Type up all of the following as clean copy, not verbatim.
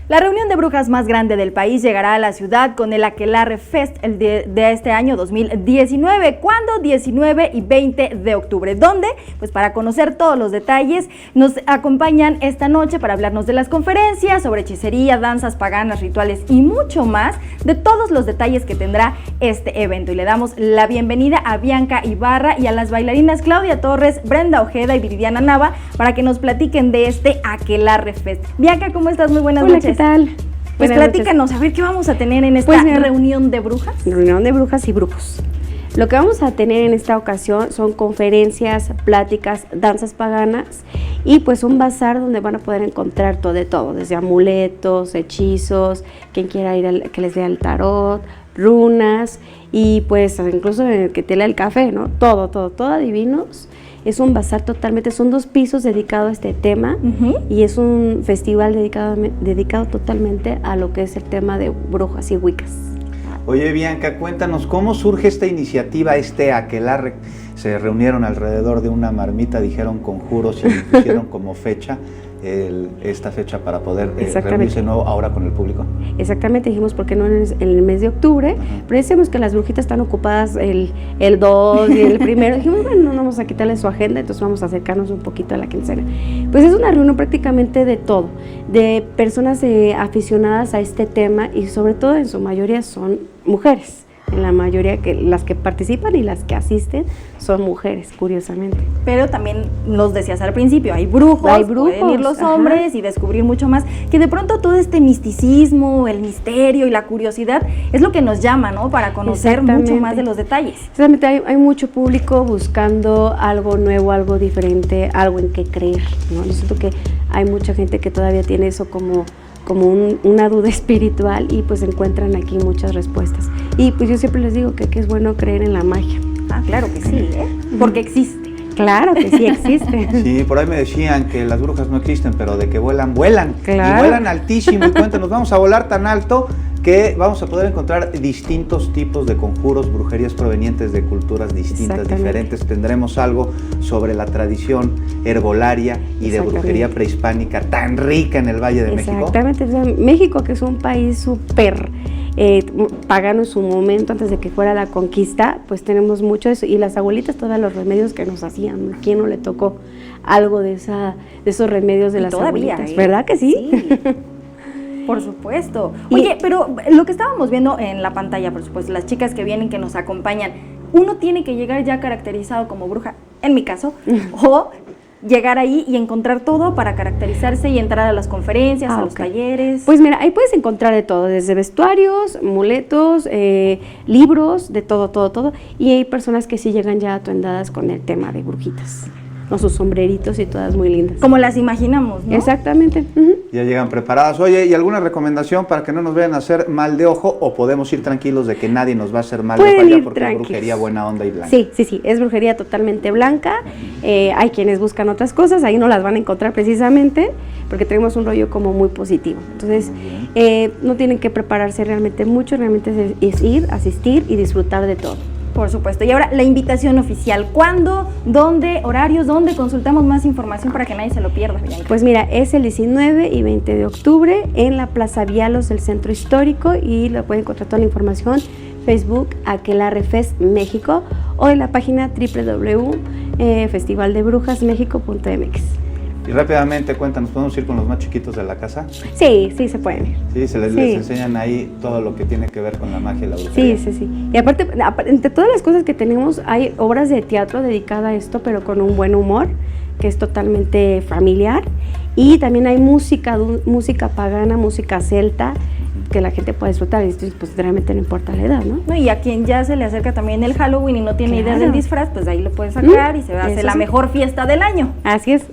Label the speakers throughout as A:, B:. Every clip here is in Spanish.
A: La reunión de brujas más grande del país llegará a la ciudad con el Aquelarre Fest de este año 2019. ¿Cuándo? 19 y 20 de octubre. ¿Dónde? Pues para conocer todos los detalles, nos acompañan esta noche para hablarnos de las conferencias, sobre hechicería, danzas paganas, rituales y mucho más, de todos los detalles que tendrá este evento. Y le damos la bienvenida a Bianca Ibarra y a las bailarinas Claudia Torres, Brenda Ojeda y Viridiana Nava para que nos platiquen de este Aquelarre Fest. Bianca, ¿cómo estás? Muy buenas noches.
B: ¿Qué tal?
A: Pues platícanos, a ver qué vamos a tener en esta reunión de brujas.
B: Reunión de brujas y brujos. Lo que vamos a tener en esta ocasión son conferencias, pláticas, danzas paganas y pues un bazar donde van a poder encontrar todo de todo, desde amuletos, hechizos, quien quiera ir que les lea el tarot, runas y pues incluso que te lea el café, ¿no? Todo adivinos. Es un bazar totalmente, son 2 pisos dedicados a este tema y es un festival dedicado totalmente a lo que es el tema de brujas y wiccas.
C: Oye, Bianca, cuéntanos, ¿cómo surge esta iniciativa, este Aquelarre? Se reunieron alrededor de una marmita, dijeron conjuros y pusieron como fecha esta fecha para poder reunirse de nuevo ahora con el público.
B: Exactamente, dijimos, ¿por qué no en el mes de octubre? Pero decimos que las brujitas están ocupadas el 2 y el 1. Dijimos, bueno, no vamos a quitarle su agenda, entonces vamos a acercarnos un poquito a la quincena. Pues es una reunión prácticamente de todo, de personas aficionadas a este tema y sobre todo en su mayoría son mujeres. En la mayoría, las que participan y las que asisten son mujeres, curiosamente.
A: Pero también nos decías al principio, hay brujos, pueden ir los hombres y descubrir mucho más, que de pronto todo este misticismo, el misterio y la curiosidad es lo que nos llama, ¿no? Para conocer mucho más de los detalles.
B: Exactamente, hay mucho público buscando algo nuevo, algo diferente, algo en qué creer, ¿no? Yo siento que hay mucha gente que todavía tiene eso como una duda espiritual y pues encuentran aquí muchas respuestas. Y pues yo siempre les digo que es bueno creer en la magia.
A: Ah, claro que sí, porque existe.
B: Claro que sí existe.
C: Sí, por ahí me decían que las brujas no existen, pero de que vuelan, vuelan. Claro. Y vuelan altísimo. Y cuéntanos, vamos a volar tan alto que vamos a poder encontrar distintos tipos de conjuros, brujerías provenientes de culturas distintas, diferentes. Tendremos algo sobre la tradición herbolaria y de brujería prehispánica tan rica en el Valle de México.
B: Exactamente, o sea, México, que es un país súper pagano en su momento, antes de que fuera la conquista, pues tenemos mucho de eso, y las abuelitas, todos los remedios que nos hacían, ¿a quién no le tocó algo de esos remedios de las abuelitas? ¿Verdad que sí?
A: Por supuesto. Oye, pero lo que estábamos viendo en la pantalla, por supuesto, las chicas que vienen, que nos acompañan, uno tiene que llegar ya caracterizado como bruja, en mi caso, o llegar ahí y encontrar todo para caracterizarse y entrar a las conferencias, a los talleres.
B: Pues mira, ahí puedes encontrar de todo, desde vestuarios, amuletos, libros, de todo. Y hay personas que sí llegan ya atuendadas con el tema de brujitas, con sus sombreritos y todas muy lindas.
A: Como las imaginamos, ¿no?
B: Exactamente.
C: Ya llegan preparadas. Oye, ¿y alguna recomendación para que no nos vayan a hacer mal de ojo o podemos ir tranquilos de que nadie nos va a hacer mal de ojo allá porque es brujería buena onda y blanca?
B: Sí, es brujería totalmente blanca. Hay quienes buscan otras cosas, ahí no las van a encontrar precisamente porque tenemos un rollo como muy positivo. Entonces, no tienen que prepararse realmente mucho, realmente es ir, asistir y disfrutar de todo.
A: Por supuesto. Y ahora la invitación oficial. ¿Cuándo? ¿Dónde? ¿Horarios? ¿Dónde consultamos más información para que nadie se lo pierda, Bianca?
B: Pues mira, es el 19 y 20 de octubre en la Plaza Vialos del Centro Histórico y lo pueden encontrar toda la información Facebook Aquelarre Fest México o en la página www.festivaldebrujasmexico.mx.
C: Y rápidamente, cuéntanos, ¿podemos ir con los más chiquitos de la casa?
B: Sí, se pueden ir.
C: Sí, les enseñan ahí todo lo que tiene que ver con la magia y la brujería.
B: Sí. Y aparte, entre todas las cosas que tenemos, hay obras de teatro dedicadas a esto, pero con un buen humor, que es totalmente familiar. Y también hay música pagana, música celta, que la gente puede disfrutar, y pues realmente no importa la edad, ¿no?
A: Y a quien ya se le acerca también el Halloween y no tiene ideas del disfraz, pues ahí lo puede sacar y se va a hacer la mejor fiesta del año.
B: Así es.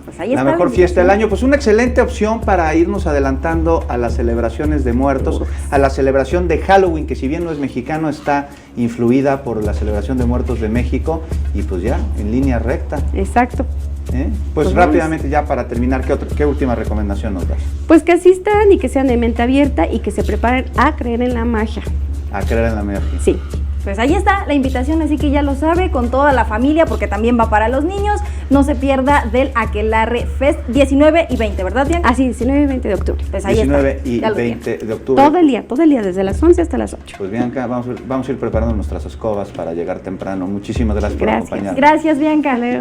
A: Pues ahí
C: la mejor fiesta del año, pues una excelente opción para irnos adelantando a las celebraciones de muertos, a la celebración de Halloween, que si bien no es mexicano, está influida por la celebración de muertos de México, y pues ya, en línea recta.
B: Exacto.
C: Pues rápidamente ya para terminar, ¿qué última recomendación nos das?
B: Pues que asistan y que sean de mente abierta y que se preparen a creer en la magia.
C: A creer en la magia.
B: Sí.
A: Pues ahí está la invitación, así que ya lo sabe, con toda la familia, porque también va para los niños. No se pierda del Aquelarre Fest 19 y 20, ¿verdad, Bianca?
B: Así, 19 y 20 de octubre.
A: Pues ahí
C: 19
A: está.
C: y
A: Ya lo
C: 20 de octubre.
B: Todo el día, desde las 11 hasta las 8.
C: Pues Bianca, vamos a ir preparando nuestras escobas para llegar temprano. Muchísimas gracias por acompañarnos.
A: Gracias, Bianca.